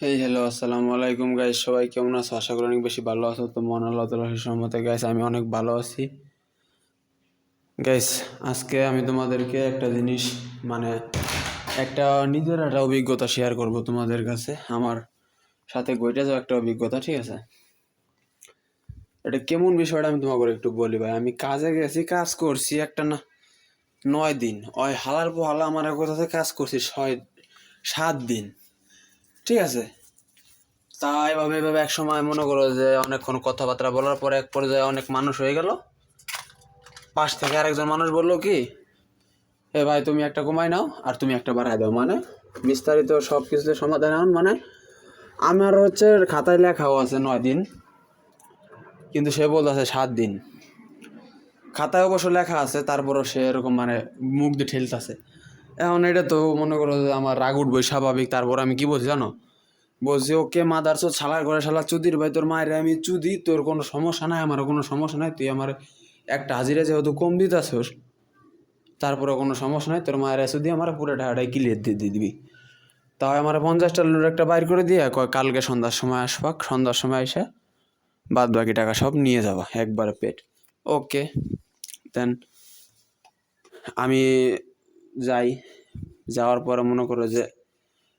Hello, আসসালামু আলাইকুম guys. সবাই কেমন আছো? আশা করি অনেক বেশি ভালো আছো। তো মহান আল্লাহ তাআলার রহমতে গাইস আমি অনেক ভালো আছি। গাইস আজকে আমি তোমাদেরকে একটা জিনিস মানে একটা নিজের একটা অভিজ্ঞতা শেয়ার করব তোমাদের কাছে। আমার সাথে ঘটে যাওয়া একটা অভিজ্ঞতা, ঠিক আছে? এটা কেমন বিষয়টা আমি তোমাকে একটু বলি ভাই। আমি কাজে গেছি, কাজ করছি একটা না 9 দিন। ওই হালার পর হালা আমার কোথাতে কাজ করছি 7 দিন, ঠিক আছে? তা এভাবে এক সময় মনে করো যে অনেকক্ষণ কথাবার্তা বলার পরে এক পর্যায়ে অনেক মানুষ হয়ে গেল। পাশ থেকে আরেকজন মানুষ বললো কি, এ ভাই তুমি একটা কমাই নাও আর তুমি একটা বাড়াই দাও, মানে বিস্তারিত সব কিছুতে সমাধান আন। মানে আমার হচ্ছে খাতায় লেখাও আছে 9 দিন, কিন্তু সে বলতেছে 7 দিন। খাতায় অবশ্য লেখা আছে, তারপরও সে এরকম মানে মুখ দিয়ে ঠেলতেছে। এখন এটা তো মনে করো যে আমার রাগ উঠবই স্বাভাবিক। তারপর আমি কি বলছি জানো? বলছি, ওকে মাদার চোদ, শালার ঘরে শালা চুদির ভাই, তোর মায়ের আমি চুদি, তোর কোনো সমস্যা নাই, আমারও কোনো সমস্যা নাই। তুই আমার একটা হাজিরা যেহেতু কম দিতেছস, তারপরে কোনো সমস্যা নাই, তোর মায়ের চুদি আমার পুরো টাকাটাই ক্লিয়ার দিয়ে দিবি। তাও আমার 50টা লোক একটা বাইর করে দিয়ে কয় কালকে সন্ধ্যার সময় আসবাক, সন্ধ্যার সময় এসে বাদ বাকি টাকা সব নিয়ে যাবা একবারে পেট। ওকে, দেন আমি যাই। যাওয়ার পরে মনে করো যে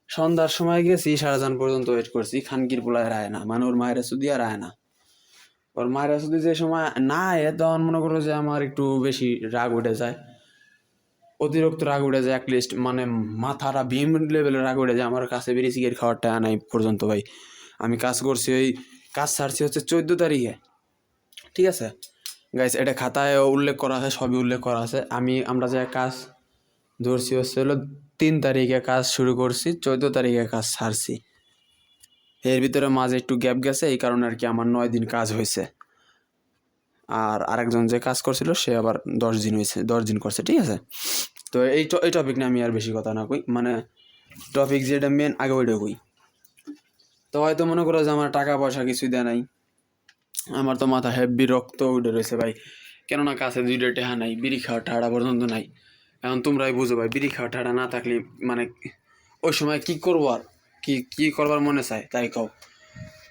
সন্ধ্যার সময় গেছি, সারাজান পর্যন্ত ওয়েট করছি, খানকির পোলায় রায় না, মানে ওর মায়ের সুদি আর রায় না। ওর মায়ের সুদি যে সময় না এ, তখন মনে করো যে আমার একটু বেশি রাগ উঠে যায়, অতিরিক্ত রাগ উঠে যায়। অ্যাটলিস্ট মানে মাথাটা ভীম লেভেলের রাগ উঠে যায়। আমার কাছে বিড়ি সিগারেট খাওয়ার টাকা নাই পর্যন্ত ভাই। আমি কাজ করছি, ওই কাজ ছাড়ছি হচ্ছে 14 তারিখে, ঠিক আছে গাইস? এটা খাতায় উল্লেখ করা আছে, সবই উল্লেখ করা আছে। আমরা যে কাজ ধরছি হচ্ছে হলো 3 তারিখে কাজ শুরু করছি, 14 তারিখে কাজ ছাড়ছি। এর ভিতরে মাঝে একটু গ্যাপ গেছে, এই কারণে আর কি আমার 9 দিন কাজ হয়েছে। আর আরেকজন যে কাজ করছিল সে আবার 10 দিন হয়েছে, 10 দিন করছে, ঠিক আছে? তো এই টপিক নিয়ে আমি আর বেশি কথা না কই, মানে টপিক যেটা মেন আগে ওইটা কই। তো হয়তো মনে করো যে আমার টাকা পয়সা কিছুই দেয় নাই, আমার তো মাথা হেভি রক্ত উঠে রয়েছে ভাই। কেননা কাছে 2টা টাকা নাই, বিড়ি খাওয়ার টাকা পর্যন্ত নাই। এখন তোমরাই বুঝো ভাই, বিড়ি খাওয়ার টাকা না থাকলে মানে ওই সময় কি করবো আর কি কি করবার মনে চায় তাই কও।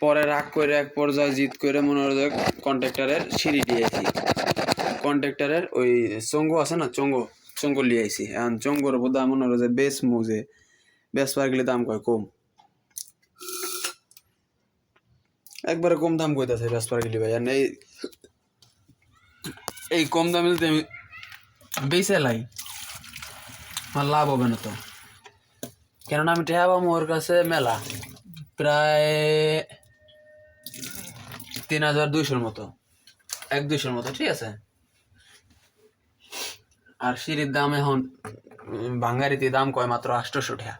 পরে রাগ করে এক পর্যায়ে জিদ করে মনে হয় কন্ট্রাক্টরের সিঁড়ি দিয়েছি, কন্ট্রাক্টরের ওই চঙ্গো আছে না, চঙ্গো লিয়ে আইছি। এখন চঙ্গোর বোধ মনে হলো যে বেশ মুজে বেশ পার গেলে দাম কয় কম, একবারে কম দাম কইতাছে বেশ পার গেলে ভাই। আর এই কম দামে যদি আমি বেচে লাই, আমার লাভ হবে না তো। কেননা আমি টেহা পাবো ওর কাছে মেলা, প্রায় 3200-র মতো, 1-200-র মতো, ঠিক আছে? আর সিঁড়ির দাম এখন ভাঙ্গারিতে দাম কয় মাত্র 800 টাকা।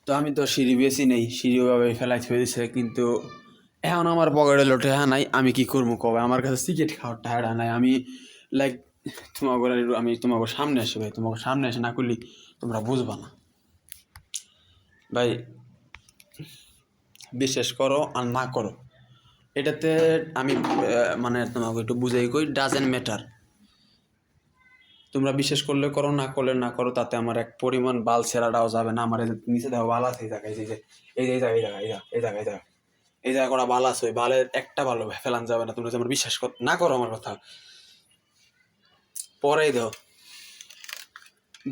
তো আমি তো সিঁড়ি বেশি নেই, সিঁড়ি ওভাবে ফেলাই থয়ে দিছে, কিন্তু এখন আমার পকেটে লোটে হ্যাঁ নাই, আমি কি করবো কবে? আমার কাছে সিগারেট খাওয়ার টাকা নাই। আমি লাইক আমি তোমাকে সামনে আসি ভাই, তোমাকে সামনে এসে না করলি তোমরা বুঝবা না ভাই। বিশ্বাস করো আর না করো, এটাতে আমি মানে তোমাকে একটু বুঝাই কই, ডাজেন্ট ম্যাটার। তোমরা বিশ্বাস করলে করো, না করলে না করো, তাতে আমার এক পরিমাণ বাল ছেঁড়াটাও যাবে না। আমার নিচে দেখো বাল আছে, এই জায়গায়, এই যে এই যে এই জায়গায়, এই জায়গায়, এই জায়গায়, এই জায়গায়, এই জায়গায় কটা বাল আছে, ওই বালের একটা ভালো ফেলান যাবে না। তোমরা যে আমার বিশ্বাস না করো আমার কথা, পরেই দাও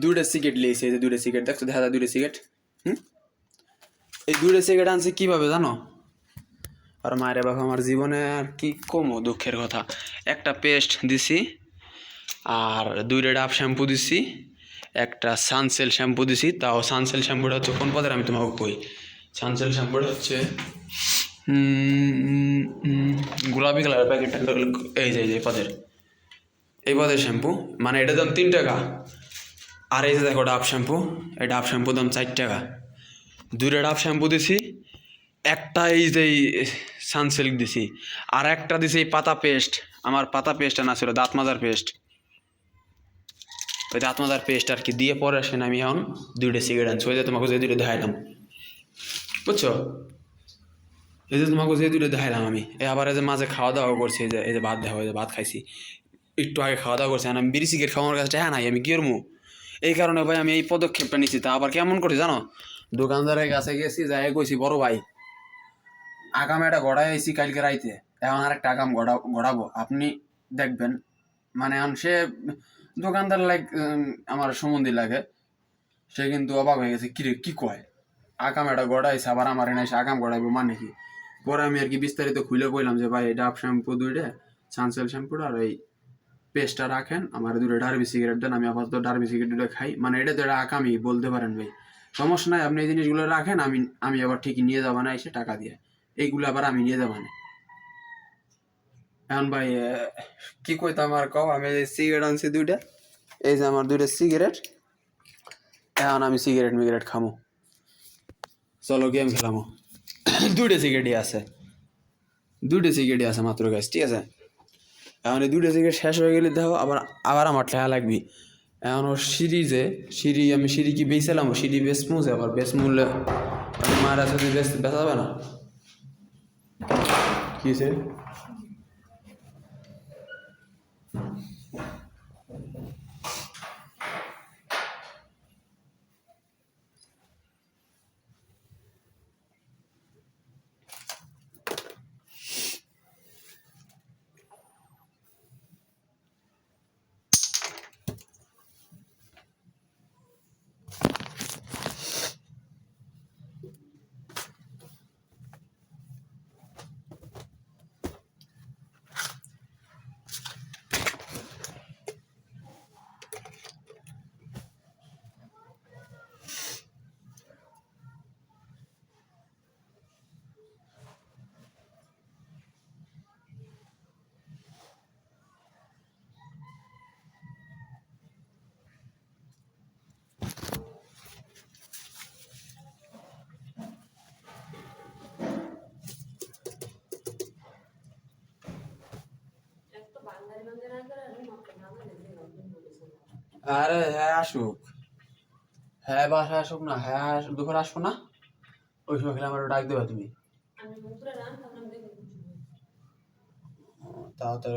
2টা সিগারেট লিয়েছে, এই যে 2টা সিগারেট দেখছো, দেখা যায় 2টা সিগারেট। এই 2টা সিগারেট আনছি কিভাবে জানো? আর মায়ের বাবা, আমার জীবনে আর কি কমো দুঃখের কথা। একটা পেস্ট দিছি, আর 2টা ডাব শ্যাম্পু দিছি, একটা সানসিল্ক শ্যাম্পু দিছি। তাও সানসিল্ক শ্যাম্পুটা হচ্ছে কোন পদের আমি তোমাকে কই। সানসিল্ক শ্যাম্পুটা হচ্ছে গোলাপি কালারের প্যাকেটটা, এই যে এই পদের শ্যাম্পু, মানে এটা দাম 3 টাকা। আর এই যে দেখো ডাব শ্যাম্পু, এই ডাব শ্যাম্পুর দাম 4 টাকা। 2টা ডাব শ্যাম্পু দিছি, একটা এই যে সানসিল্ক দিছি, আর একটা দিছি এই পাতা পেস্ট। আমার পাতা পেস্টটা না ছিল, দাঁত মাজার পেস্ট, ওই দাঁত মাজার পেস্ট আর কি দিয়ে পরে আসেন। আমি এখন 2টা সিগারেট আনছি, ওই যে তোমাকে যে 2টা দেখাইলাম, বুঝছো? এই যে তোমাকে যে 2টা দেখাইলাম আমি, এই আবার এই যে মাঝে খাওয়া দাওয়া করছি, এই যে ভাত দেখো, এই যে ভাত খাইছি একটু আগে, খাওয়া দাওয়া করছি। আমি বিড়ি সিগারেট খাওয়ার কাছে হ্যাঁ নাই, আমি কি করবো? এই কারণে ভাই আমি এই পদক্ষেপটা নিচ্ছি। তা আবার কেমন করি জানো? দোকানদারের কাছে গেছি, যাই কইছি বড় ভাই আগাম একটা গড়াই আইছি কালকে রাইতে, এখন আর একটা আগাম গড়াবো, আপনি দেখবেন। মানে এখন সে দোকানদার আমার সম্বন্ধী লাগে, সে কিন্তু অবাক হয়ে গেছে, কিরে কি কয় আগাম একটা গড়াইছে, আবার আমার এনে এসে আগাম গড়াইবো মানে কি। পরে আমি আর কি বিস্তারিত খুলে কইলাম যে ভাই ডাব শ্যাম্পু দুইটা, সানসেল শ্যাম্পুটা আর এই পেস্টটা রাখেন, আমার দুটো ডার্বি সিগারেট দেন, আমি আপাতত ডার্বি সিগারেট দুটো খাই। মানে এটা তো এটা আকামই বলতে পারেন ভাই, সমস্যা নাই, আপনি এই জিনিসগুলো রাখেন, আমি আবার ঠিকই নিয়ে যাবো না এসে টাকা দিয়ে, এইগুলো আবার আমি নিয়ে যাবো না। এখন ভাই কি কইতাম আর কও, আমি সিগারেট আনছি দুইটা, এই যে আমার দুইটা সিগারেট, এখন আমি সিগারেট মিগারেট খামো, চলো গেম খেলামো। দুইটা সিগারেটই আছে, দুইটা সিগারেটই আছে মাত্র গাছ, ঠিক আছে। এখন এই দুইটা সিগারেট শেষ হয়ে গেলে দেখো আবার আবার আমার ঠেয়া লাগবি। এখন ওর আমি সিঁড়ি কি বেচলাম, সিঁড়ি বেচমু, যে আবার বেচমুলে মারা যদি বেচা যাবে না। কি হয়েছে? আরে হ্যাঁ আসুক, হ্যাঁ বাসায় আসুক না, হ্যাঁ দুপুরে আসবো না, ওই সময় খেলে আমার ডাক দেবা তুমি। তাও তো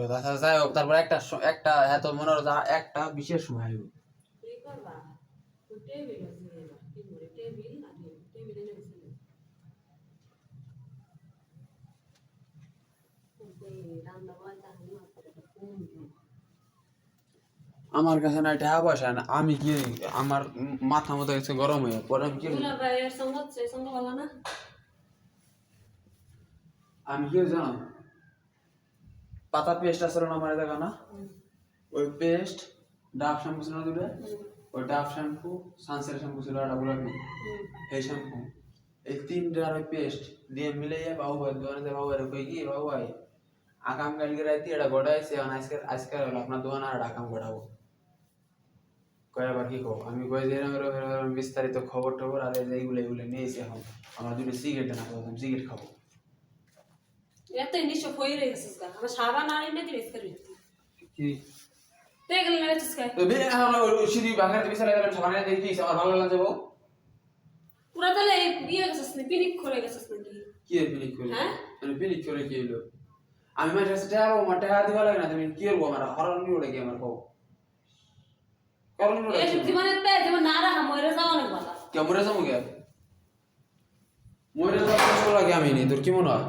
যাই হোক, তারপর একটা হ্যাঁ তো মনে হলো একটা বিশেষ সময় আসবো। আমার কাছে না টাকা পয়সা না, আমি কি আমার মাথা মতো গেছে গরম হয়ে, পরে আমি কি আমি কি জানো, পাতা পেস্ট আসলে না আমার দেখা না, ওই পেস্ট, ডাব শ্যাম্পু ছিল না দুটো, ওই ডাব শ্যাম্পু, সানসিল্ক শ্যাম্পু ছিল একটা গোলাপি, এই শ্যাম্পু, এই তিনটার ওই পেস্ট দিয়ে মিলাইয়া বাবু ভাই দোকানে যায়, বাবু ভাই কই কি বাবু ভাই আগাম কালকে রাতে এটা গড়াইছে, আজকে আজকে হলো আপনার দোকানে আর আগাম গড়াবো। কয় আবার কি কো, আমি কই যে এরকম বিস্তারিত খবর টবর আর এই যে এইগুলো নিয়েছি, এখন আমার দুটো সিগারেট না খাবো, সিগারেট খাবো। এত নিশ্চয় হয়ে গেছিস গা আমার সাবান আর এনে দিবি করে কি তে গেল না গেছিস কা তো বে এখন ওই সিঁড়ি বাগানে বিছানা দিলাম, সামনে দেখি আমার ভালো লাগছে বউ। পুরা তাহলে বিয়ে গেছিস না পিনিক করে গেছিস নাকি কি এর পিনিক করে, হ্যাঁ মানে পিনিক করে কি হলো, আমি মাঝে কাছে যাবো, আমার টাকা দিবা লাগে না, তুমি কি করবো, আমার হরণ নিয়ে ওটা কি আমার কও, কারণ এই জীবনে তে জীবন না রাখা মরে যাওয়া না বলা কে মরে যাবো কে, মরে যাওয়ার কষ্ট লাগে আমি নি, তোর কি মনে হয়?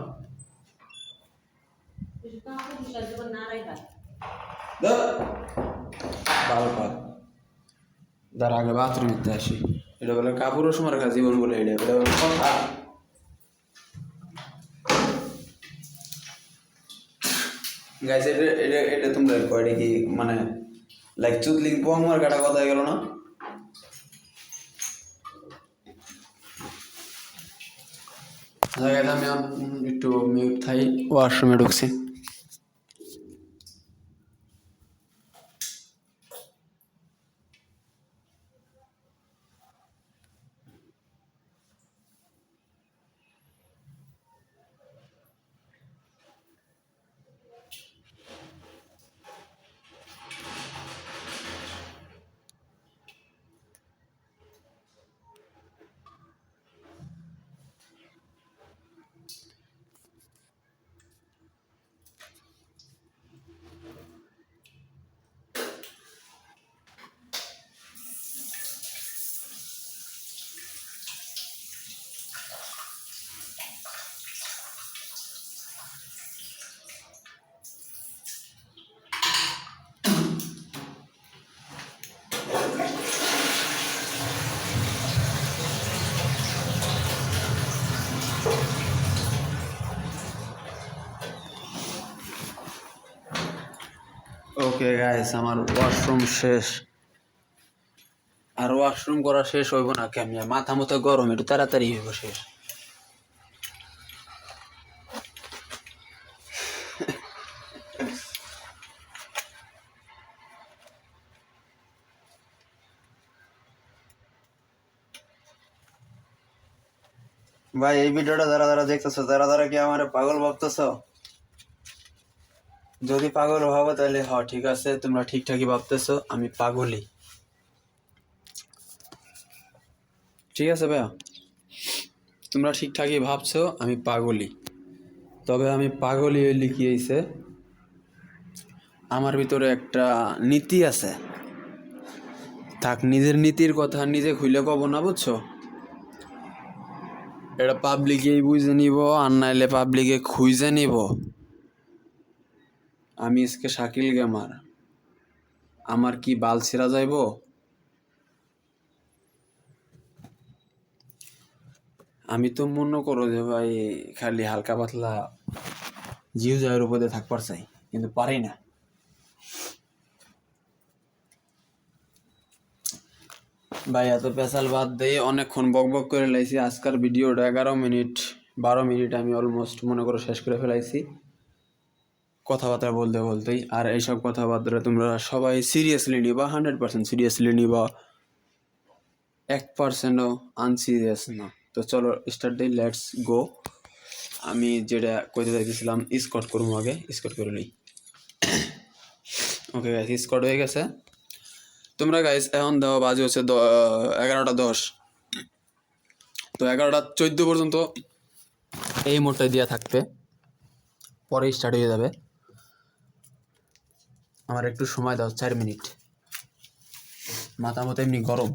কিছু কাপড় দিশা জীবন না রাখা বারবার তার আগে বাথরুম দিতে আসি, এটা বলে কাপড়ও সময় রাখা জীবন বলে, এটা বলে কথা। গাইস এটা এটা এটা তোমরা কয়টা কি মানে লাইক চুদলিং পোং মার কাটা কথা গেল না। জায়গাটা আমি একটু মিউট থাই, ওয়াশরুমে ঢুকছি। ওকে গাইস, আমার ওয়াশরুম শেষ। আর ওয়াশরুম করা শেষ হইব না কেমন, মাথা মতো গরম, একটু তাড়াতাড়ি হইব শেষ। ভাই এই ভিডিওটা যারা যারা দেখতেছো, যারা যারা কি আমার পাগল ভাবতেছো, যদি পাগল ভাবো তাহলে ঠিক আছে, তোমরা ঠিকঠাকই ভাবতেছো, আমি পাগলই। ঠিক আছে ভাইয়া, তোমরা ঠিকঠাকই ভাবছো আমি পাগলই। তবে আমি পাগলই হইলে কি হয়েছে, আমার ভিতরে একটা নীতি আছে। থাক, নিজের নীতির কথা নিজে খুইলে কব না, বুঝছো? এটা পাবলিকেই বুঝে নিব, আর নাইলে পাবলিকে খুঁজে নিব। আমি আজকে শাকিল গেমার, আমার কি বাল ছিঁড়া যাইব? আমি তো মনে করো যে ভাই খালি হালকা পাতলা জিউ জায়ের উপরে থাকবার চাই, কিন্তু পারি না। ভাই এত পেশাল বাদ দিয়ে অনেকক্ষণ বক বক করে লাইছি। আজকের ভিডিওটা 11 মিনিট 12 মিনিট আমি অলমোস্ট মনে করো শেষ করে ফেলাইছি কথাবার্তা বলতে বলতেই। আর এইসব কথাবার্তা তোমরা সবাই সিরিয়াসলি নিবা, 100% সিরিয়াসলি নিবা, 1%ও আনসিরিয়াস না। তো চলো স্টার্ট দিই, লেটস গো। আমি যেটা কইতে চাইতেছিলাম, স্কট করবো, আগে স্কট করে নিই। ওকে গাইস, স্কট হয়ে গেছে। তোমরা গাইস এখন দাও, বাজে হচ্ছে 11টা 10। তো 11টা 14 পর্যন্ত এই মোডটা দিয়া থাকবে, পরে স্টার্ট হয়ে যাবে। আমার একটু সময় দাও, 4 মিনিট, মাথা মতো এমনি গরম।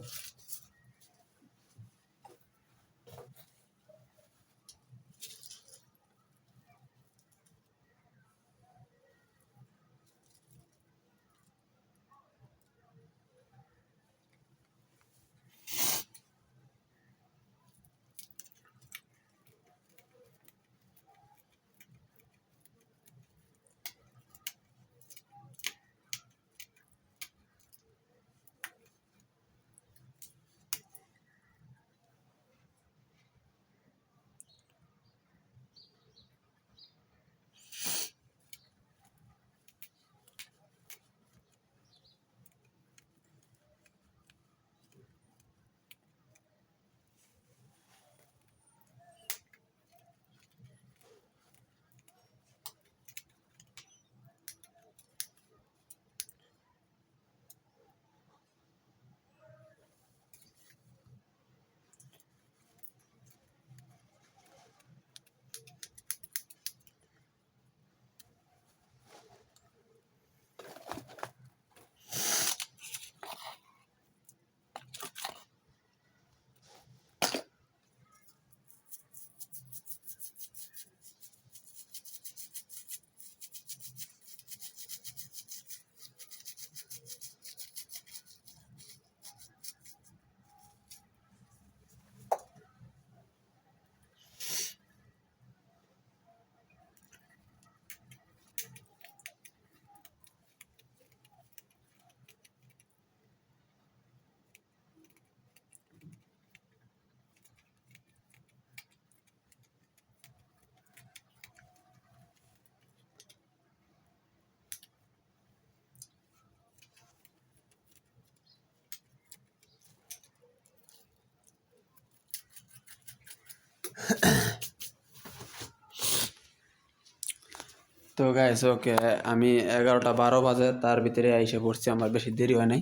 তো গাইস ওকে, আমি 11টা 12 বাজে তার ভিতরে আইসে পড়ছি, আমার বেশি দেরি হয় নাই।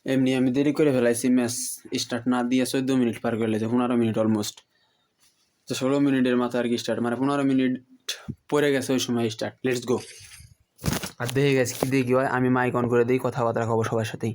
এমনি আমি দেরি করে ফেলাইছি, ম্যাচ স্টার্ট না দিয়ে 14 মিনিট পার করে লেছে, 15 মিনিট অলমোস্ট। তো 16 মিনিটের মাথায় আর কি স্টার্ট, মানে 15 মিনিট পরে গেছে ওই সময় স্টার্ট। Let's go. আর দেখে গেছি কি দেখি হয়, আমি মাইক অন করে দিই, কথাবার্তা খবর সবার সাথেই।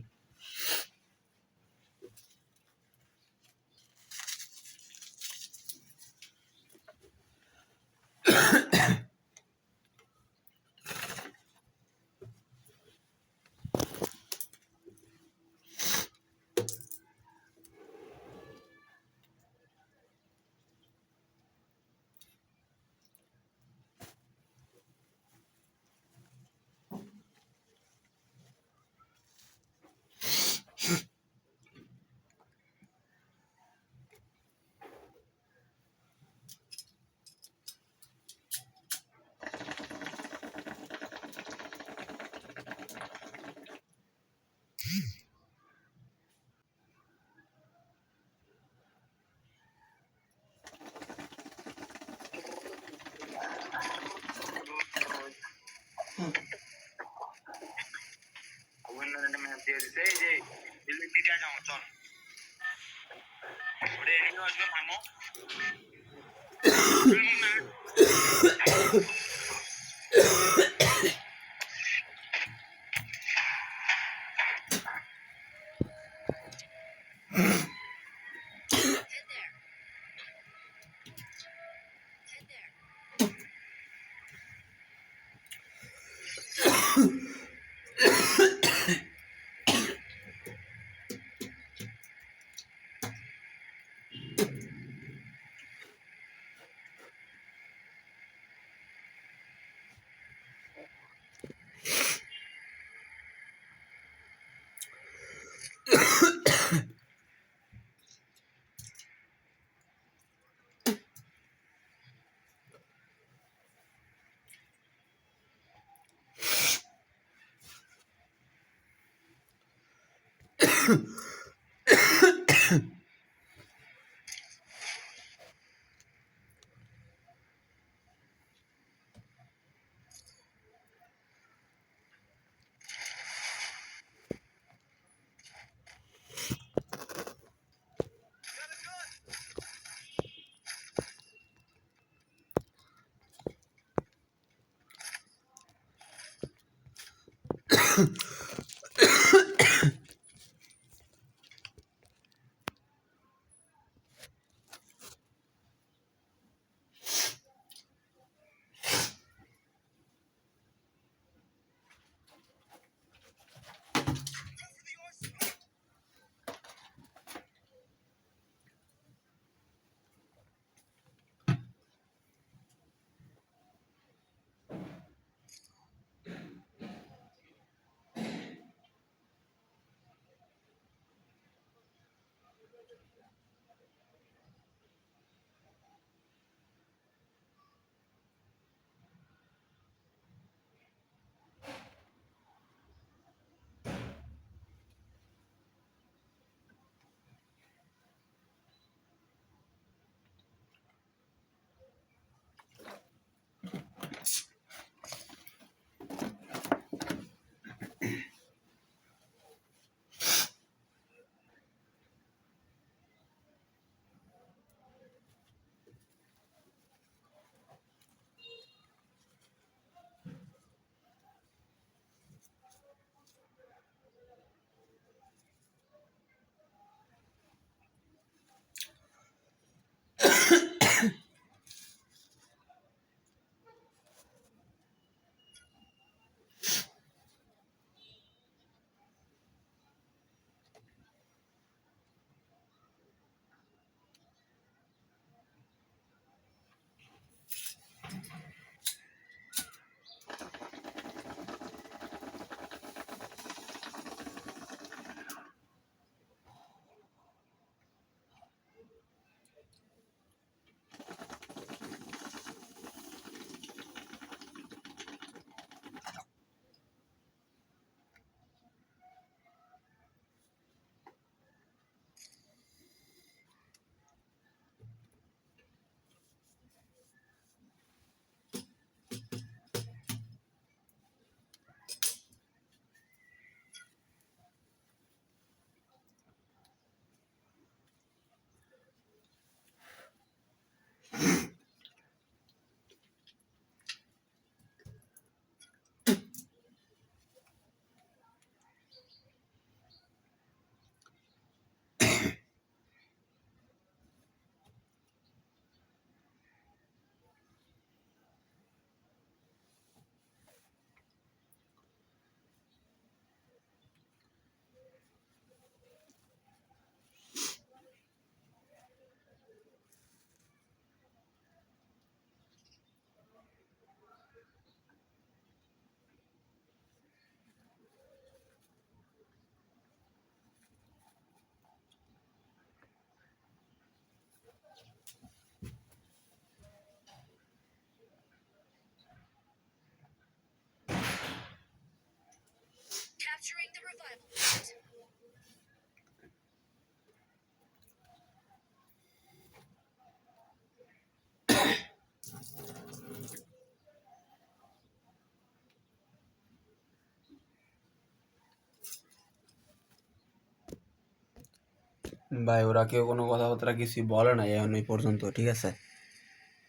ভাই ওরা কেউ কোনো কথাবার্তা কিছুই বলে না এখন এই পর্যন্ত, ঠিক আছে?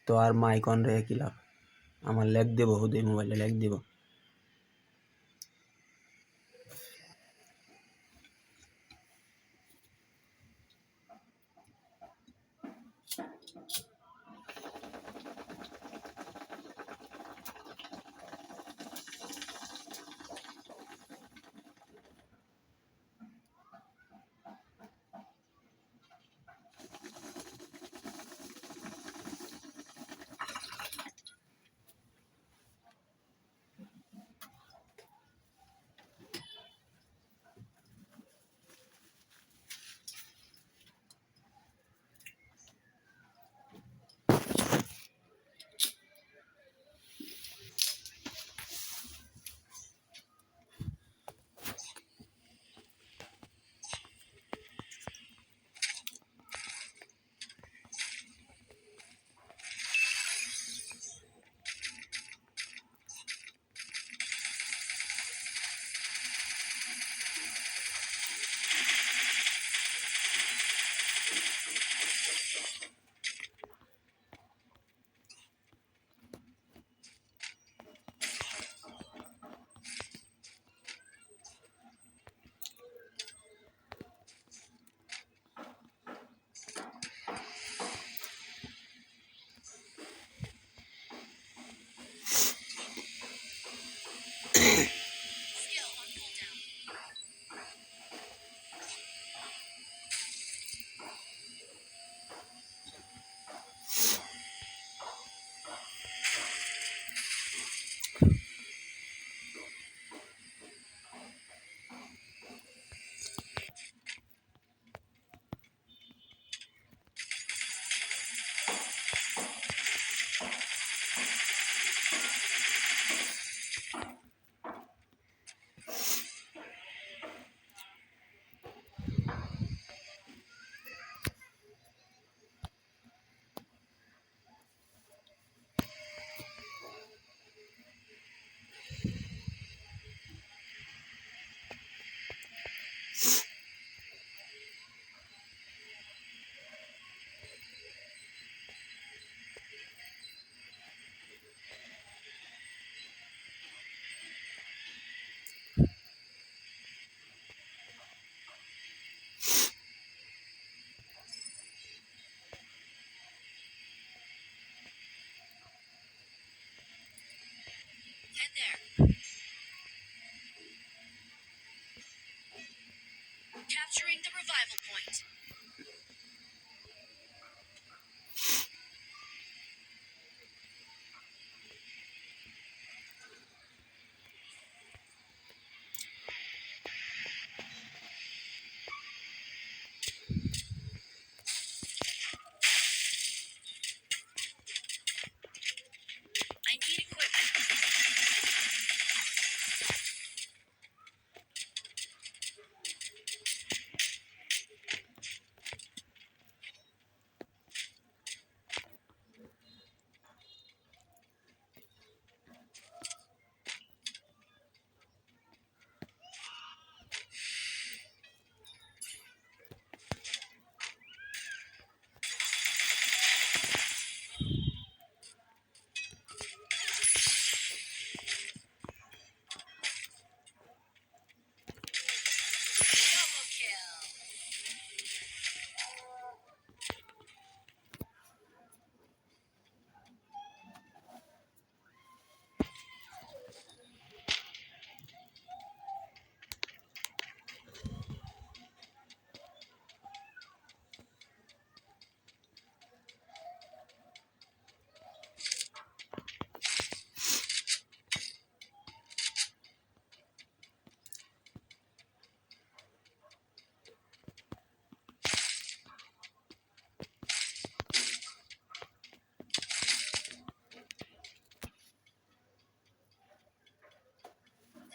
তো আর মাইক অন রেখে কি লাভ? আমার লেগ দেবো, হুদে মোবাইলে লেগ দিব। Head there. Capturing the revival point. I need equipment. Double kill.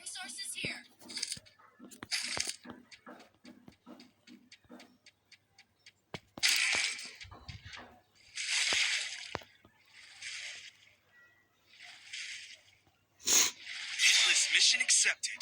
Resources here. Hitless mission accepted.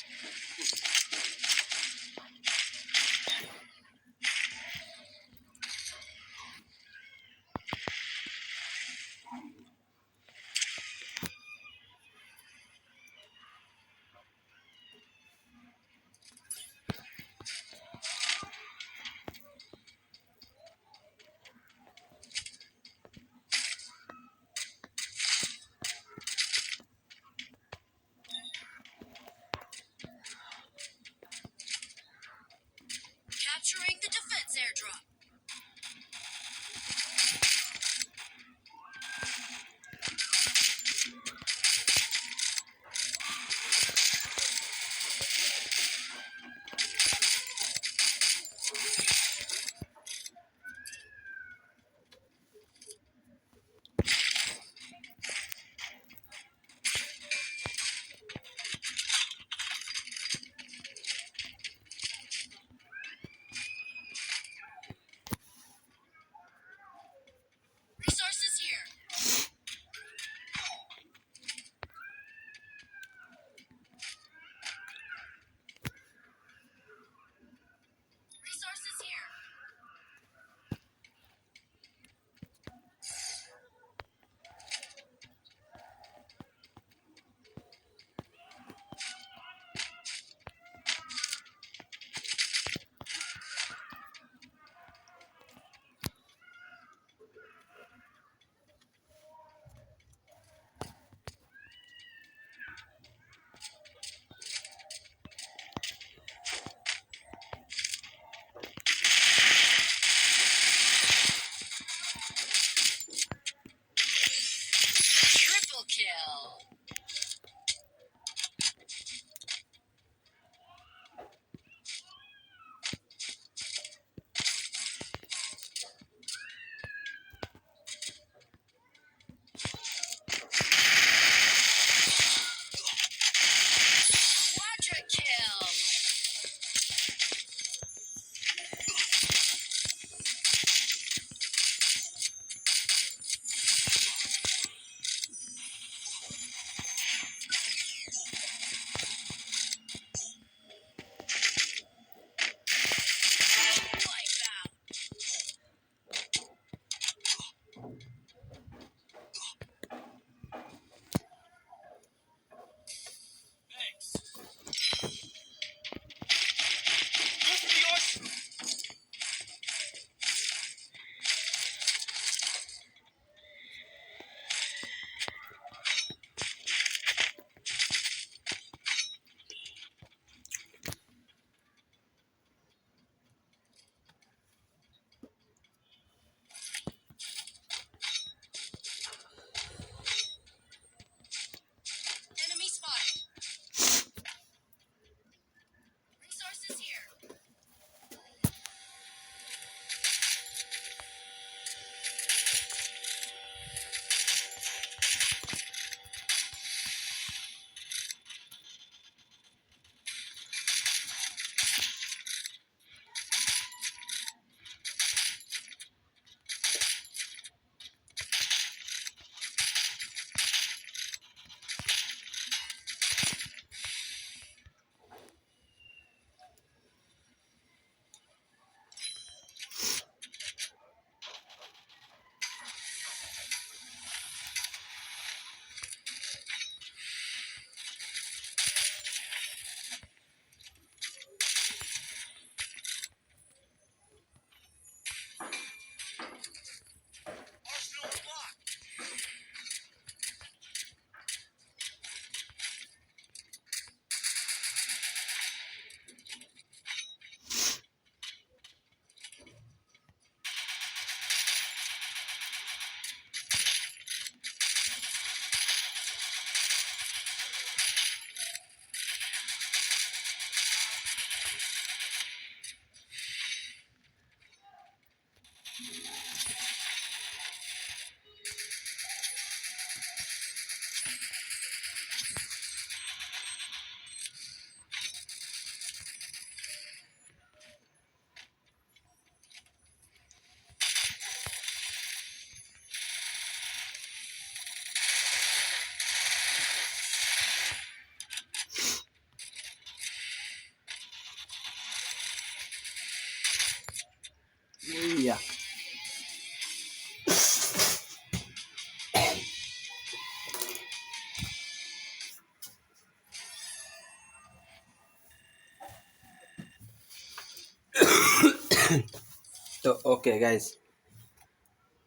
তো ওকে গাইস,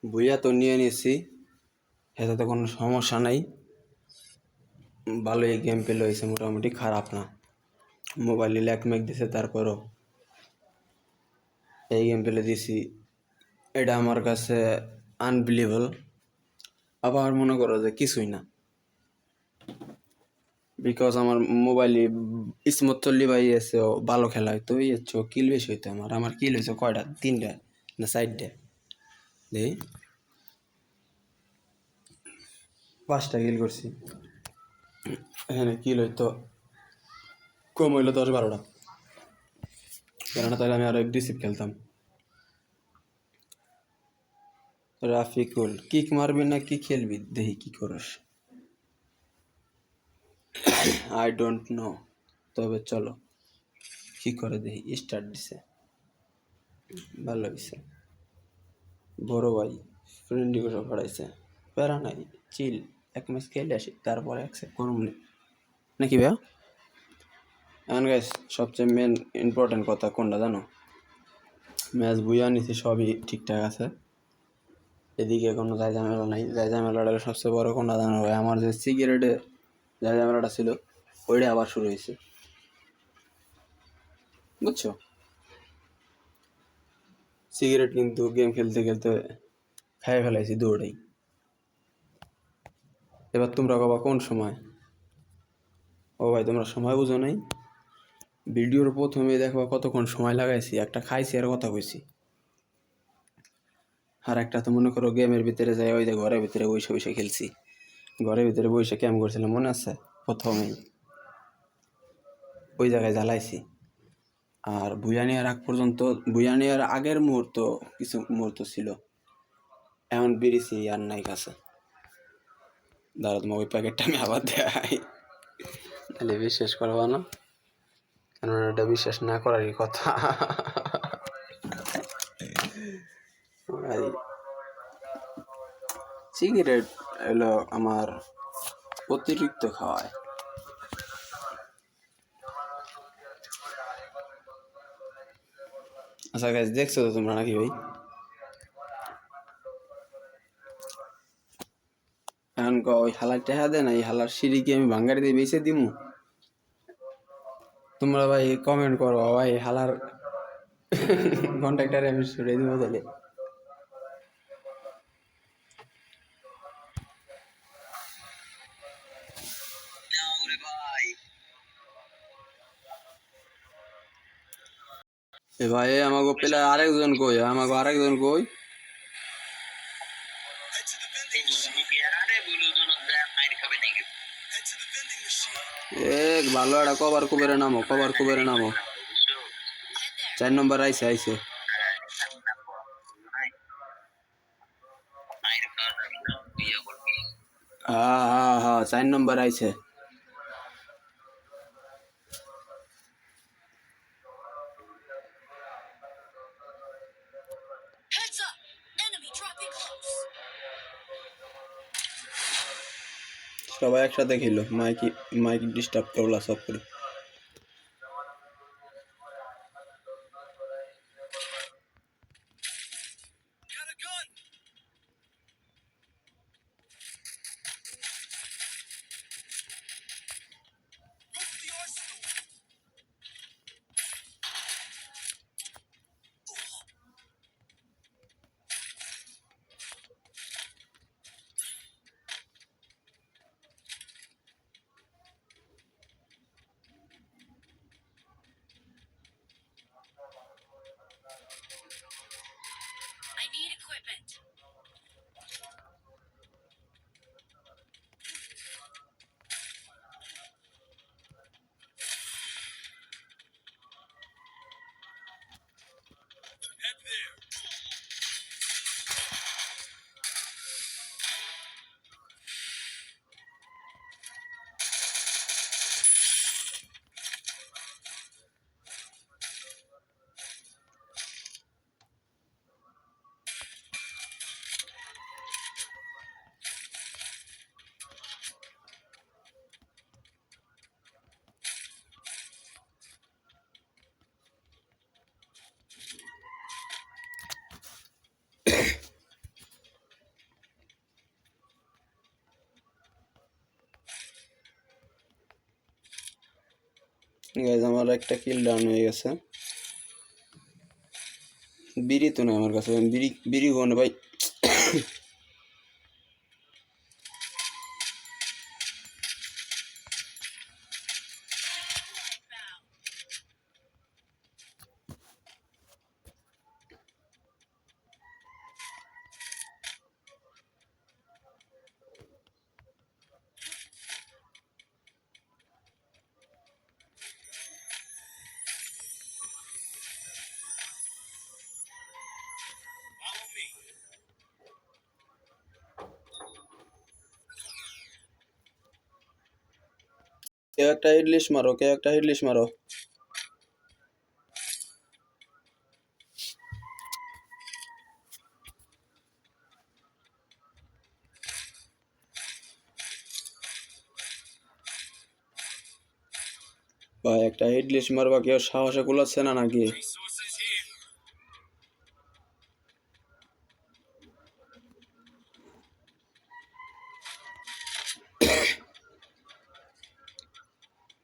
বুইয়া তো নিয়ে নিয়েছি, এতে তো কোনো সমস্যা নাই। ভালোই গেম প্লে হয়েছে মোটামুটি, খারাপ না। মোবাইলে ল্যাক ম্যাক দিছে, তারপরও এই গেম প্লে দিছি, এটা আমার কাছে আনবিলিভেবল। আবার মনে করো যে কিছুই না, বিকজ আমার মোবাইলে স্মুথ চললি ভাই এসে ভালো খেলা হয়তো, এই হচ্ছে কিল বেশি হইতো। আমার কিল হয়েছে কয়টা, 3টা না 4টা, দেখি 5টা কিল করছি। এখানে কিল হইতো কম হইলো 10-12টা, কেননা তাহলে আমি আরো এগ্রেসিভ খেলতাম। রাফিকুল, কিক মারবি না কি খেলবি, দেখি কি করস। আই ডোন্ট নো, তবে চলো কি করে দেখি। স্টার্ট দিছে, ভালো হয়েছে। বড় ভাই ফ্রেন্ডলি করে পড়াইছে, প্যারা নাই, চিল, এক ম্যাচ খেলে আসি তারপরে অ্যাকসেপ্ট করুন নাকি ভাইয়া। এখন গাইস, সবচেয়ে মেন ইম্পর্টেন্ট কথা কোনটা জানো? ম্যাচ বুইয়া নিছি, সবই ঠিকঠাক আছে, এদিকে কোনো যাই ঝামেলা নাই। যাই ঝামেলাটা সবচেয়ে বড় কোনটা জানো ভাই? আমার যে সিগারেটে যাই ঝামেলাটা ছিল, ওইটা আবার শুরু হয়েছে, বুঝছো? সিগারেট কিন্তু গেম খেলতে খেলতে খাই ফেলাইছি দৌড়েই। এবার তোমরা কবা কোন সময়? ও ভাই, তোমরা সময় বুঝো নাই। ভিডিওর প্রথমে দেখবা কতক্ষণ সময় লাগাইছি, একটা খাইছি আর কথা কইছি। আর একটা তো মনে করো গেমের ভিতরে যাই, ওই যে ঘরের ভিতরে বসে বসে খেলছি, ঘরের ভিতরে বসে ক্যাম করছিলাম, মনে আছে? প্রথমেই ওই জায়গায় জ্বালাইছি। আর বুয়ানিয়ার আগ পর্যন্ত, বুয়ানিয়ার আগের মুহূর্ত কিছু মুহূর্ত ছিল, এমন বেরিয়েছি আর নাই কাছে। দাঁড়া, তোমার ওই প্যাকেটটা আমি আবার দেখাই, তাহলে বিশ্বাস করবা না, কারণ এটা বিশ্বাস না করারই কথা। সিগারেট হলো আমার অতিরিক্ত খাওয়ায়। আচ্ছা গাইস, দেখছো তো তোমরা নাকি ভাই? এখন ওই হালার টেহা দেয় না, এই হালার সিঁড়ি কি আমি ভাঙ্গারি দিয়ে বেঁচে দিমু? তোমরা ভাই কমেন্ট করো ভাই, হালার কন্ট্রাক্টারে আমি সরিয়ে দিব তাহলে। এ ভাই, আমাকে পেলে আরেকজন কই, আমাকে আরেকজন কই। Head to the vending machine. Head to the vending machine. ভালো একটা কভার কুবেরে নামো, কভার কুবেরে নামো। Head there. 4 নম্বর আইছে আইছে। হ্যাঁ হ্যাঁ হ্যাঁ, 4 নম্বর আইছে। Heads up! Enemy dropping close. সবাই একসাথে খেলো, মাইকি মাইক ডিস্টার্ব করলা সব করে। Got a gun. Go to the arsenal. Guys আমার একটা কিল ডাউন হয়ে গেছে। বিড়ি তো না আমার কাছে, বিড়ি বিড়ি কোন ভাই? Follow me. কেউ একটা হিটলিস্ট মারো, কেউ একটা হিটলিস্ট মারো। ভাই একটা হিটলিস্ট মারবা, কেউ সাহসে কুলাচ্ছে না নাকি? Resources here.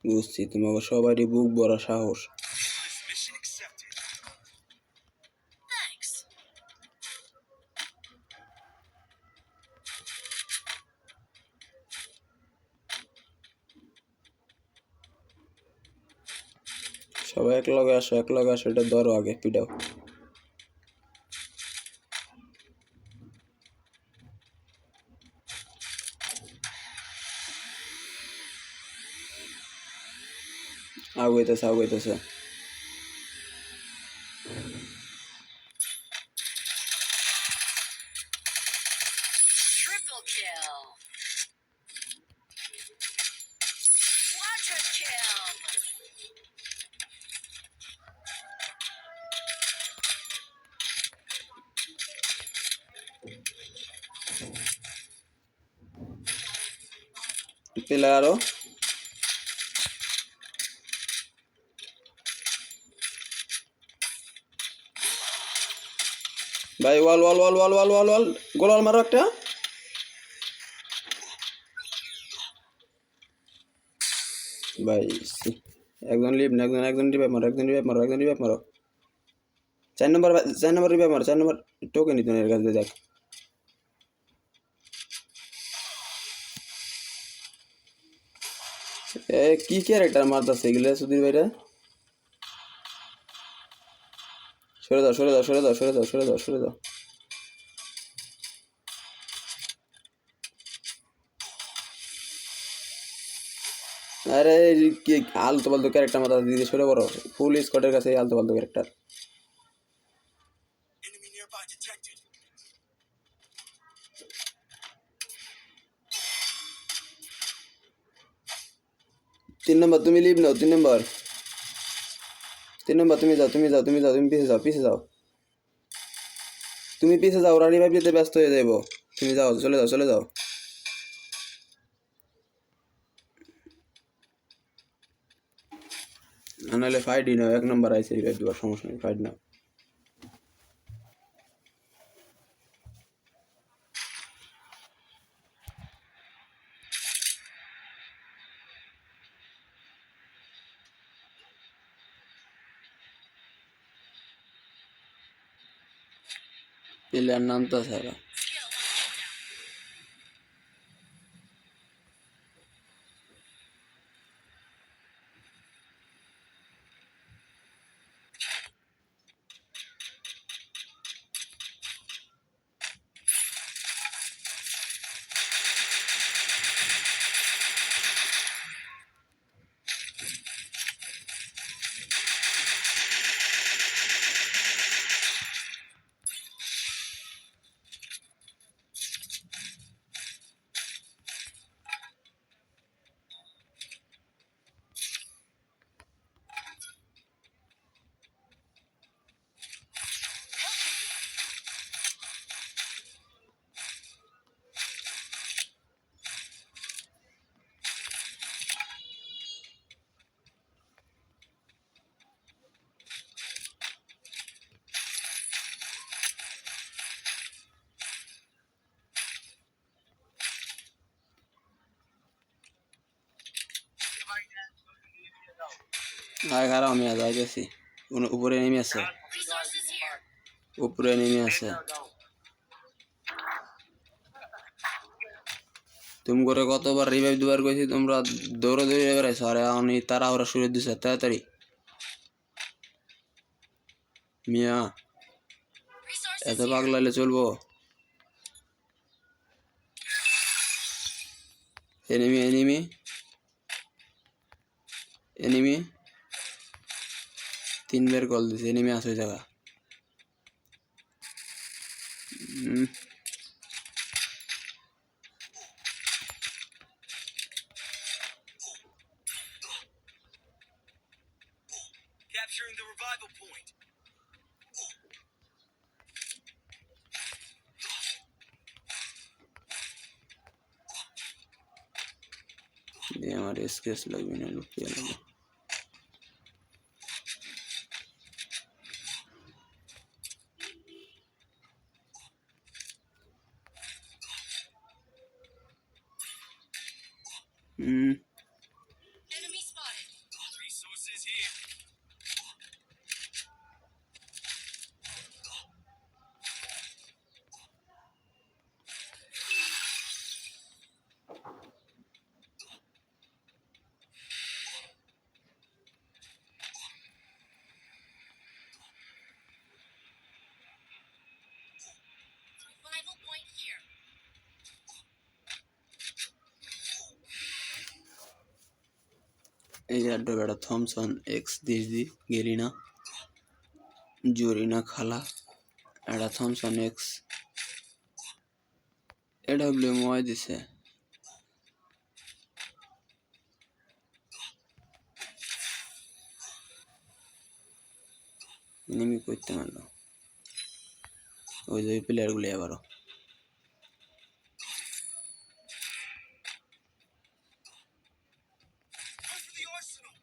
বুঝছি তোমাকে সবারই বুক ভরা সাহস। This mission accepted. Thanks. সবাই এক লগে আসো, এক লগে আসো, এটা ধরো আগে, পিটাও। আগুইতেছে আগুইতেছে। Triple kill. Quadra kill. Pillar আরো। ভাই ওয়াল ওয়াল ওয়াল ওয়াল ওয়াল ওয়াল ওয়াল, গোলাল মারো একটা। ভাই একজন লিভ না, একজন রিভাইভ মারো, একজন রিভাইভ মারো, একজন রিভাইভ মারো। 4 নম্বর, 4 নম্বর রিভাইভ মারো, 4 নম্বর টোকেন নিত এর কাছে দেখ। এ কি ক্যারেক্টার মারতাছে এগুলো সুধীর ভাইরা? সরে দাও সরে দাও সরে দাও সরে দাও সরে দাও সরে দাও। আরে কি আলতু ফালতু ক্যারেক্টার মাথা দিয়ে সরে বড়, ফুল স্কোয়াডের কাছে আলতু ফালতু ক্যারেক্টার। Enemy nearby detected. 3 নম্বর তুমি লিভ নাও, 3 নম্বর, 3 নম্বর তুমি যাও, তুমি যাও, তুমি যাও, তুমি পিছে যাও, পিছে যাও, তুমি পিছে যাও, ওরা রিভাইভ দিতে ব্যস্ত হয়ে যাইব। তুমি যাও, চলে যাও চলে যাও। নাহলে ফাইটই নাও, 1 নম্বর আইসে রিভাইভ দেওয়ার, সমস্যা নেই, ফাইট নাও। প্লেয়ার নামতা সারা। Skill on cooldown. আয় খারাপ আমি যাইতেছি উপরে নেমে আছে Resources here. উপরে নেমে আছে তুমি করে কতবার রিভাইভ দুবার কইছি তোমরা দৌড়ে দৌড়ে বেড়াইছো আরে আমি তারা ওরা শুরু দিছে তাড়াতাড়ি মিয়া Resources এত here. পাগলালে চলবো এনিমি এনিমি এনিমি 3 বার কল দিছে এনিমি আছে ওই জায়গা Capturing the revival point. দিয়ে আমার স্কেচ লাগবে না লুকিয়ে লাগবে Enemy spotted. Resources here. Revival point here. এই যে একটা বেটা থমসন এক্স দিসদি গেরিনা জরিনা খালা এটা থমসন এক্স এডব্লিউ ময় দিছে নিমি করতে পারলো ওই যে প্লেয়ার গুলো আবারও Go for the arsenal.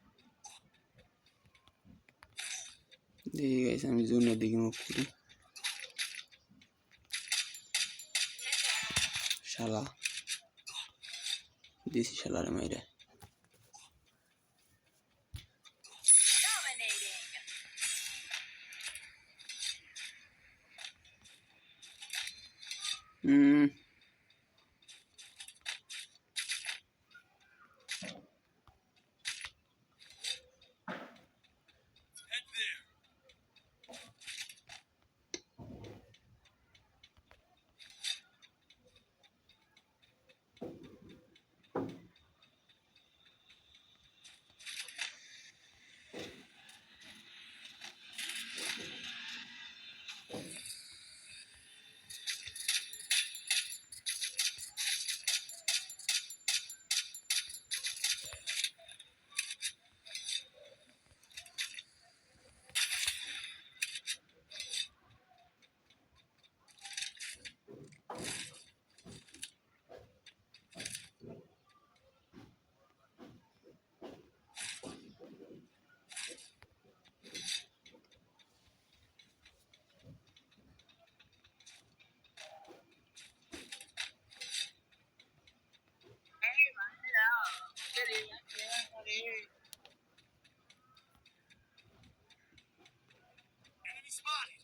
দেখি গাইছে আমি জুনের দিকে মুখ করি শালা দিছি শালারে মাইরে Dominating. Head there. Enemy spotted.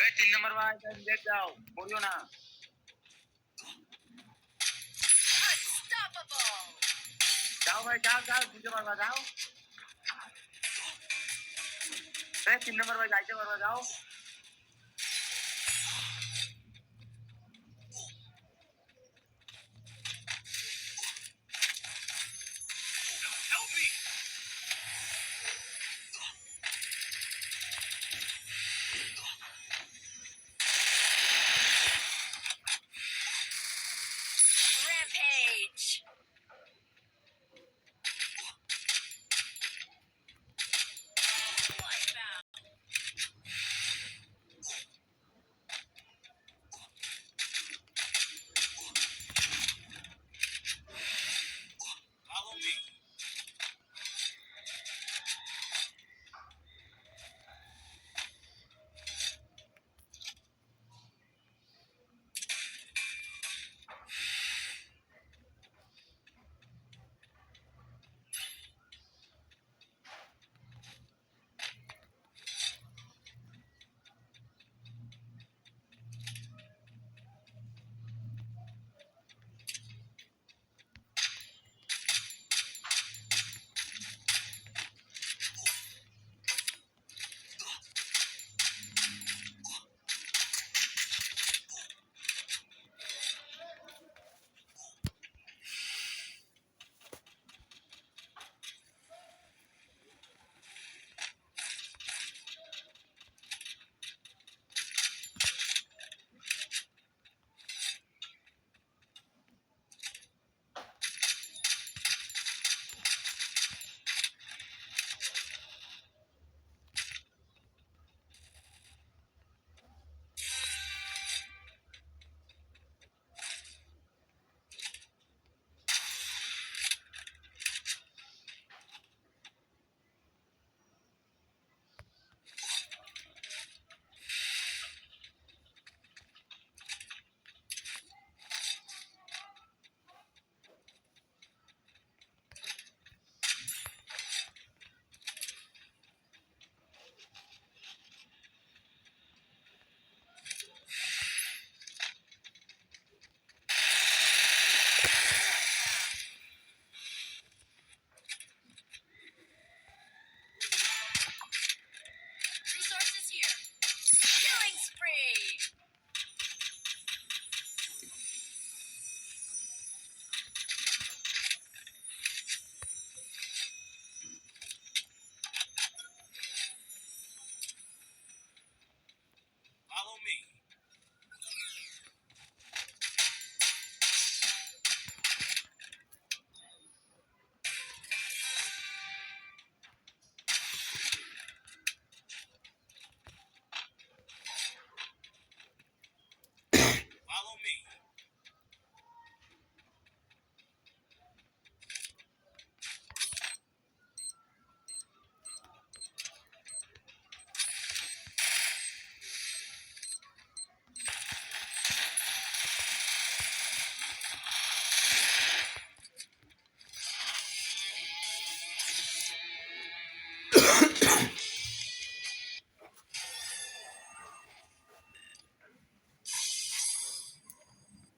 এই 3 নম্বর ভাই দেখ যাও পড়িও না Unstoppable. যাও ভাই যাও যাও বুঝতে পারবা যাও এই 3 নম্বর ভাই যাইতে পারবা যাও Help me. Rampage. Wipeout.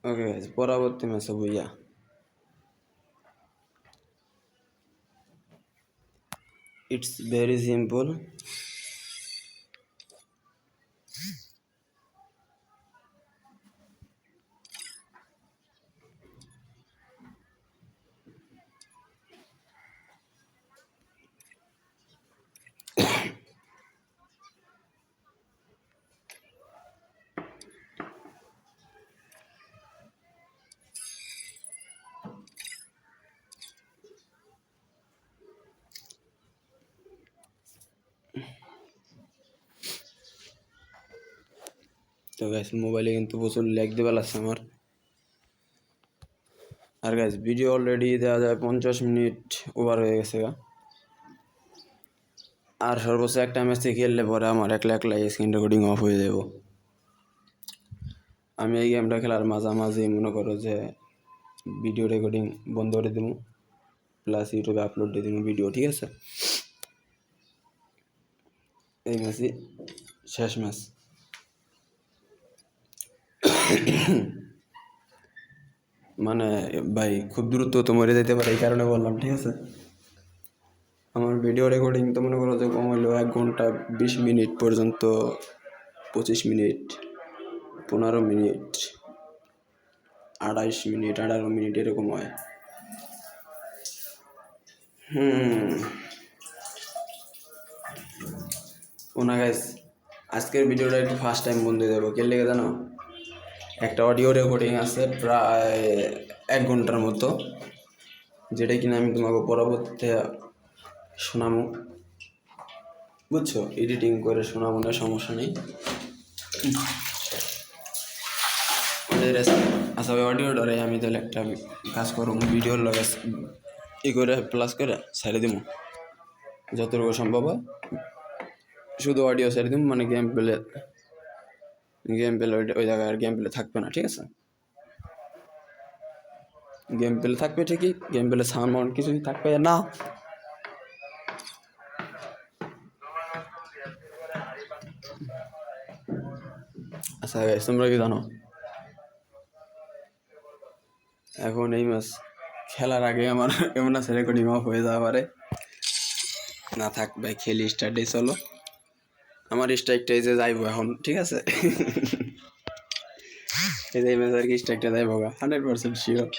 Okay guys, পরবর্তী ম্যাচে বইয়া ইটস ভেরি সিম্পল। তো গাইস মোবাইলে কিন্তু প্রচুর ল্যাগ দেওয়া লাগছে আমার। আর গাইস ভিডিও অলরেডি দেওয়া যায় 50 মিনিট ওভার হয়ে গেছে গা। আর সর্বোচ্চ একটা ম্যাচে খেললে পরে আমার একলা স্ক্রিন রেকর্ডিং অফ হয়ে যাব। আমি এই গেমটা খেলার মাঝামাঝি মনে করো যে ভিডিও রেকর্ডিং বন্ধ করে দেবো, প্লাস ইউটিউবে আপলোড দিয়ে দেবো ভিডিও, ঠিক আছে? এই ম্যাচই শেষ ম্যাচ। মানে ভাই খুব দ্রুত তো মরে যেতে পারে, এই কারণে বললাম, ঠিক আছে? আমার ভিডিও রেকর্ডিং তো মনে করো যে কম হইলেও 1 ঘন্টা 20 মিনিট পর্যন্ত, 25 মিনিট, 15 মিনিট, 28 মিনিট, 18 মিনিট এরকম হয়। ওনা গাইস, আজকের ভিডিওটা একটু ফার্স্ট টাইম বন্ধ দেবো, কে লেগে জানো? একটা অডিও রেকর্ডিং আছে প্রায় 1 ঘন্টার মতো, যেটা কিনা আমি তোমাকে পরবর্তীতে শোনাবো, বুঝছো? এডিটিং করে শোনাবো, না সমস্যা নেই। আচ্ছা ওই অডিওটারে আমি তাহলে একটা কাজ করবো, ভিডিওর লগে ই করে প্লাস করে ছেড়ে দিব যতটুকু সম্ভব হয়। শুধু অডিও ছেড়ে দিব, মানে গেম প্লে ওই জায়গায় আর গেম প্লে থাকবে না, ঠিক আছে? গেম প্লে থাকবে ঠিকই, গেম প্লে সাউন্ড মাউন্ড কিছুই থাকবে না। আচ্ছা guys, তোমরা কি জানো এখন এই ম্যাচ খেলার আগে আমার এমন আছে রেকর্ডিং অফ হয়ে যাওয়া পারে? না থাক ভাই, খেলি স্টার্টে চলো। আমার স্ট্রাইকটা এই যে যাইবো এখন, ঠিক আছে? এই যে ম্যাচ আর কি স্ট্রাইকটা যাইবো 100% sure.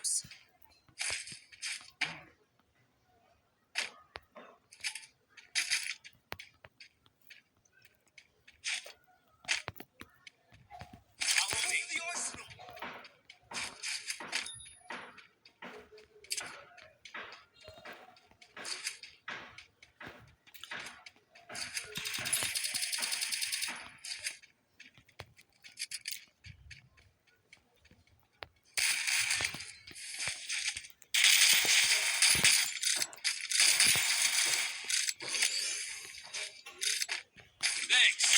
close. Follow me. The arsenal. Thanks.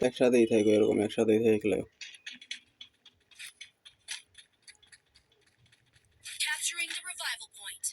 একসাথেই থাকো, এরকম একসাথেই থাকলে Capturing the revival point.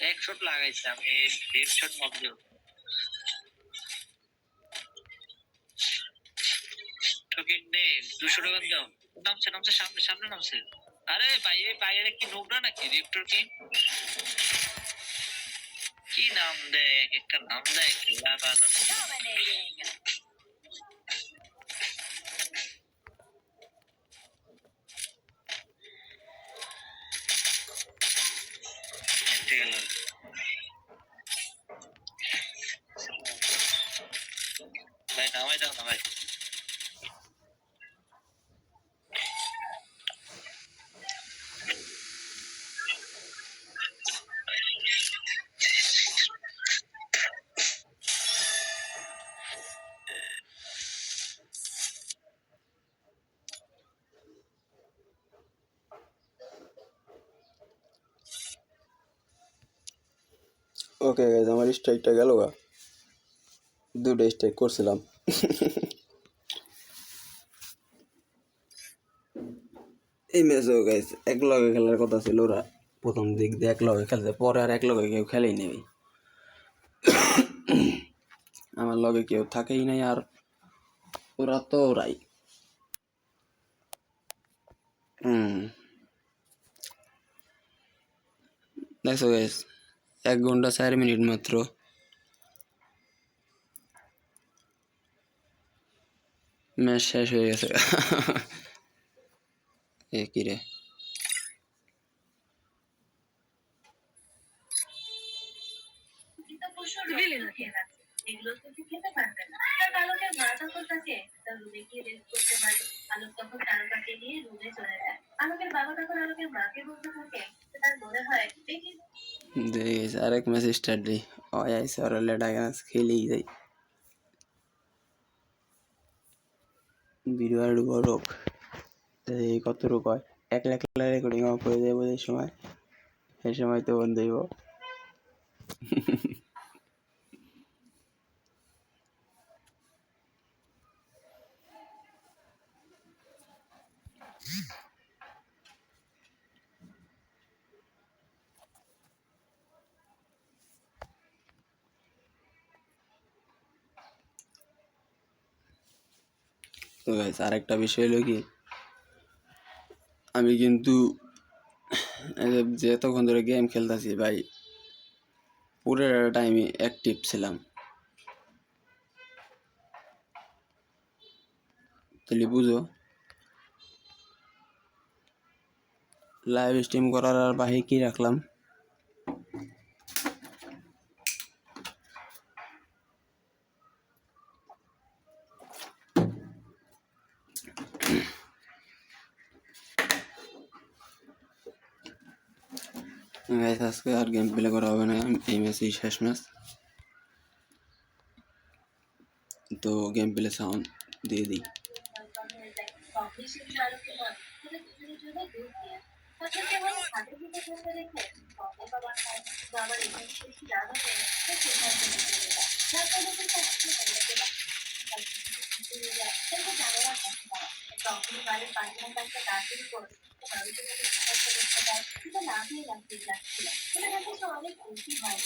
এক শট লাগাইছে আমি 1.5 শট মারলো ঠকিন নে 200 টাকা দাও নামছে সামনে নামছে আরে ভাই এই বাইরে কি নোংরা নাকি রিপ্টর কি নাম দেয় একটা নাম দেয় খেলা বানানো ঠিক আছে ভাই নামাই দাও না ভাই ওকে গাইজ, আমার স্ট্রাইকটা গেল গা, 2টা স্ট্রাইক করছিলাম। এই ম্যাচও গাইজ এক লগে খেলার কথা ছিল, ওরা প্রথম দিক দিয়ে এক লগে খেলছে, পরে আর এক লগে কেউ খেলেই নেই, আমার লগে কেউ থাকেই নাই, আর ওরা তো ওরাই। দেখছো গাইজ, 1 ঘন্টা 4 মিনিট মাত্র ম্যাচ শেষ হয়ে গেছে। এ কি রে, এগুলো কিন্তু খেতে পারবে না। তার আলোকের মা তখন তাকে তার রুমে গিয়ে রেস্ট করতে পারে। আলোক তখন তারকাকে নিয়ে রুমে চলে যায়। আলোকের বাবা তখন আলোকের মাকে বলতে থাকে, তার মনে হয় দেখি দেখিস আরেক ম্যাচ স্টার্ট দিই, ওই আইসে ওরা লেডা গাছ খেলেই যাই, ভিডিও আর বড় এই কত রূপ হয়, একলা একলা রেকর্ডিং অফ হয়ে যাবো এই সময়, এই সময় তো বন্ধ হইব। তো গাইস আরেকটা বিষয় হলো কি, আমি কিন্তু যে তখন ধরে গেম খেলতেছি ভাই, পুরো টাইমে অ্যাক্টিভ ছিলাম, তাহলে বুঝো লাইভ স্ট্রিম করার আর বাহি কি রাখলাম। গাইস আজকে আর গেম প্লে করা হবে না, এই ম্যাচই শেষ ম্যাচ, তো গেম প্লে সাউন্ড দিয়ে দিই। তখনই বাড়ির পাঁচজন একটা গাছের উপর না দিয়ে রাখছিল অনেক খুশি হয়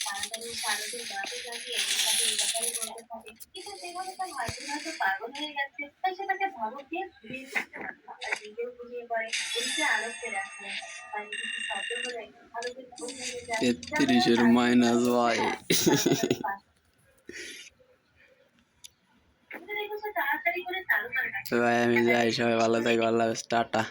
তাড়াতাড়ি সারাদিন গাছে লাগিয়ে তাকে এই ব্যাপারে বলতে থাকে, কিন্তু যেভাবে তার হাজবেন্ড পাগল হয়ে গেছে তাই সে তাকে ধমক দিয়ে ঘুরিয়ে দিতে আর নিজেও ঘুরিয়ে পড়ে উল্টে আলোককে রাখলে তাই কিছু শব্দ হলে আলোকের ঘুম ভেঙে যায়। 33-এর মাইনাস ভাই। তাড়াতাড়ি করে চালু করে তো ভাই আমি যাই, সবাই ভালো থাকো, আল্লাহ হাফেজ, টাটা।